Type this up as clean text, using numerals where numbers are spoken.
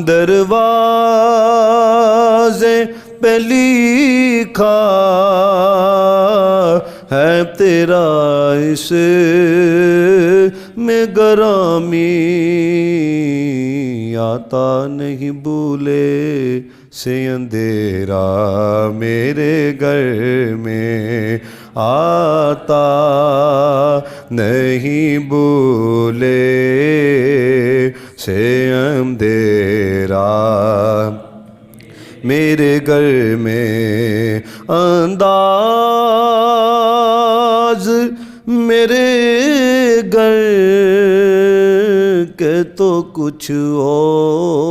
دروازے پہ لکھا ہے تیرا اس میں گرامی، آتا نہیں بھولے سے اندھیرا میرے گھر میں، آتا نہیں بھولے سے اندھیرا میرے گھر میں، انداز میرے گھر کے تو کچھ اور